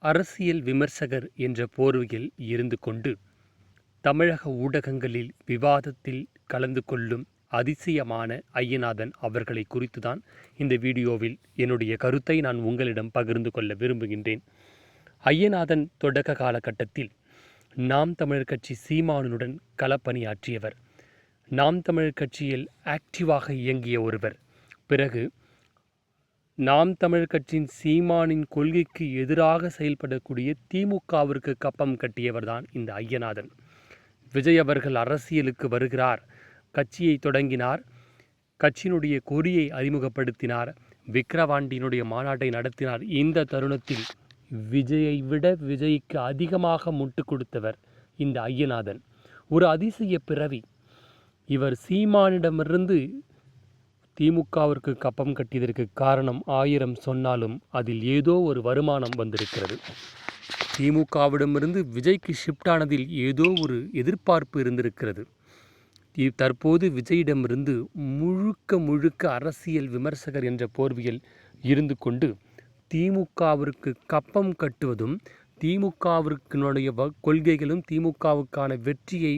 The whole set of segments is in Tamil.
அரசியல் விமர்சகர் என்ற போர்வையில் இருந்து கொண்டு தமிழக ஊடகங்களில் விவாதத்தில் கலந்து கொள்ளும் அதிசயமான ஐயநாதன் அவர்களை குறித்துதான் இந்த வீடியோவில் என்னுடைய கருத்தை நான் உங்களிடம் பகிர்ந்து கொள்ள விரும்புகின்றேன். ஐயநாதன் தொடக்க காலகட்டத்தில் நாம் தமிழர் கட்சி சீமானுடன் களப்பணியாற்றியவர். நாம் தமிழர் கட்சியில் ஆக்டிவாக இயங்கிய ஒருவர். பிறகு நாம் தமிழர் கட்சியின் சீமானின் கொள்கைக்கு எதிராக செயல்படக்கூடிய திமுகவிற்கு கப்பம் கட்டியவர்தான் இந்த ஐயநாதன். விஜய் அவர்கள் அரசியலுக்கு வருகிறார், கட்சியை தொடங்கினார், கட்சியினுடைய கொடியை அறிமுகப்படுத்தினார், விக்கிரவாண்டியினுடைய மாநாட்டை நடத்தினார். இந்த தருணத்தில் விஜயை விட விஜய்க்கு அதிகமாக முட்டு கொடுத்தவர் இந்த ஐயநாதன். ஒரு அதிசய பிறவி. இவர் சீமானிடமிருந்து திமுகவிற்கு கப்பம் கட்டியதற்கு காரணம் 1000 சொன்னாலும் அதில் ஏதோ ஒரு வருமானம் வந்திருக்கிறது. திமுகவிடமிருந்து விஜய்க்கு ஷிஃப்ட் ஆனதில் ஏதோ ஒரு எதிர்பார்ப்பு இருந்திருக்கிறது. தற்போது விஜயிடமிருந்து முழுக்க அரசியல் விமர்சகர் என்ற போர்வையில் இருந்து கொண்டு திமுகவிற்கு கப்பம் கட்டுவதும், திமுகவிற்கினுடைய கொள்கைகளும் திமுகவுக்கான வெற்றியை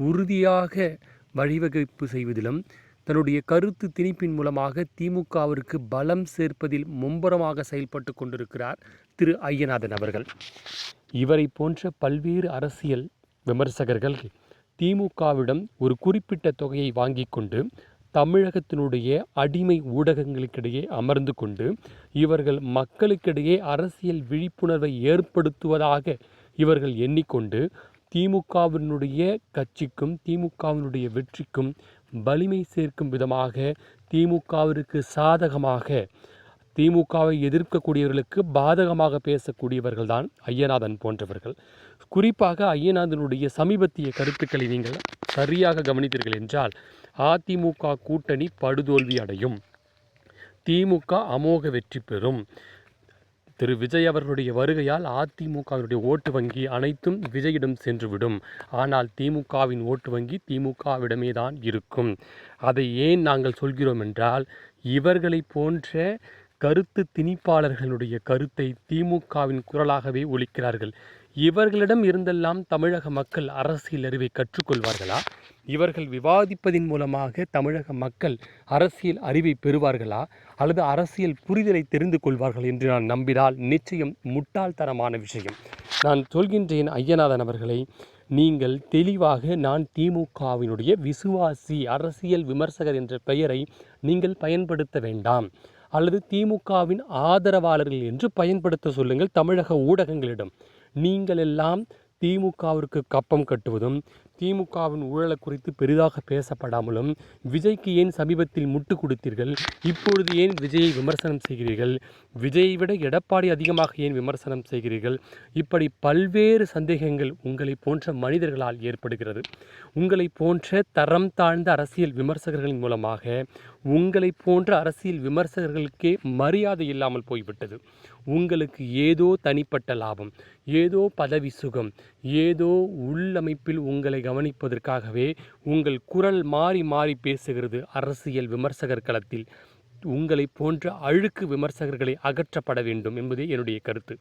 உறுதியாக வழிவகுப்பு செய்வதிலும், தன்னுடைய கருத்து திணிப்பின் மூலமாக திமுகவிற்கு பலம் சேர்ப்பதில் மும்முரமாக செயல்பட்டு கொண்டிருக்கிறார் திரு ஐயநாதன் அவர்கள். இவரை போன்ற பல்வேறு அரசியல் விமர்சகர்கள் திமுகவிடம் ஒரு குறிப்பிட்ட தொகையை வாங்கி கொண்டு தமிழகத்தினுடைய அடிமை ஊடகங்களுக்கிடையே அமர்ந்து கொண்டு இவர்கள் மக்களுக்கிடையே அரசியல் விழிப்புணர்வை ஏற்படுத்துவதாக இவர்கள் எண்ணிக்கொண்டு திமுகவினுடைய கட்சிக்கும் திமுகவினுடைய வெற்றிக்கும் வலிமை சேர்க்கும் விதமாக, திமுகவிற்கு சாதகமாக, திமுகவை எதிர்க்கக்கூடியவர்களுக்கு பாதகமாக பேசக்கூடியவர்கள் தான் ஐயநாதன் போன்றவர்கள். குறிப்பாக ஐயநாதனுடைய சமீபத்திய கருத்துக்களை நீங்கள் சரியாக கவனித்தீர்கள் என்றால், அதிமுக கூட்டணி படுதோல்வி அடையும், திமுக அமோக வெற்றி பெறும், திரு விஜய் அவர்களுடைய வருகையால் அதிமுகவினுடைய ஓட்டு வங்கி அனைத்தும் விஜயிடம் சென்றுவிடும், ஆனால் திமுகவின் ஓட்டு வங்கி திமுகவிடமே தான் இருக்கும். அதை ஏன் நாங்கள் சொல்கிறோம் என்றால், இவர்களை போன்ற கருத்து திணிப்பாளர்களுடைய கருத்தை திமுகவின் குரலாகவே ஒலிக்கிறார்கள். இவர்களிடம் இருந்தெல்லாம் தமிழக மக்கள் அரசியல் அறிவை கற்றுக்கொள்வார்களா? இவர்கள் விவாதிப்பதின் மூலமாக தமிழக மக்கள் அரசியல் அறிவை பெறுவார்களா? அல்லது அரசியல் புரிதலை தெரிந்து கொள்வார்கள் என்று நான் நம்பினால் நிச்சயம் முட்டாள்தனமான விஷயம். நான் சொல்கின்றேன் ஐயநாதன் அவர்களை, நீங்கள் தெளிவாக நான் திமுகவினுடைய விசுவாசி, அரசியல் விமர்சகர் என்ற பெயரை நீங்கள் பயன்படுத்த வேண்டாம், அல்லது திமுகவின் ஆதரவாளர்கள் என்று பயன்படுத்த சொல்லுங்கள் தமிழக ஊடகங்களிடம். நீங்கள் எல்லாம் திமுகவிற்கு கப்பம் கட்டுவதும், திமுகவின் ஊழலை குறித்து பெரிதாக பேசப்படாமலும், விஜய்க்கு ஏன் சமீபத்தில் முட்டு கொடுத்தீர்கள், இப்பொழுது ஏன் விஜயை விமர்சனம் செய்கிறீர்கள், விஜயை விட எடப்பாடி அதிகமாக ஏன் விமர்சனம் செய்கிறீர்கள், இப்படி பல்வேறு சந்தேகங்கள் உங்களை போன்ற மனிதர்களால் ஏற்படுகிறது. உங்களை போன்ற தரம் தாழ்ந்த அரசியல் விமர்சகர்களின் மூலமாக உங்களை போன்ற அரசியல் விமர்சகர்களுக்கே மரியாதை இல்லாமல் போய்விட்டது. உங்களுக்கு ஏதோ தனிப்பட்ட லாபம், ஏதோ பதவி சுகம், ஏதோ உள்ளமைப்பில் உங்களை கவனிப்பதற்காகவே உங்கள் குரல் மாறி மாறி பேசுகிறது அரசியல் விமர்சகர் களத்தில். உங்களை போன்ற அழுக்கு விமர்சகர்களை அகற்றப்பட வேண்டும் என்பதே என்னுடைய கருத்து.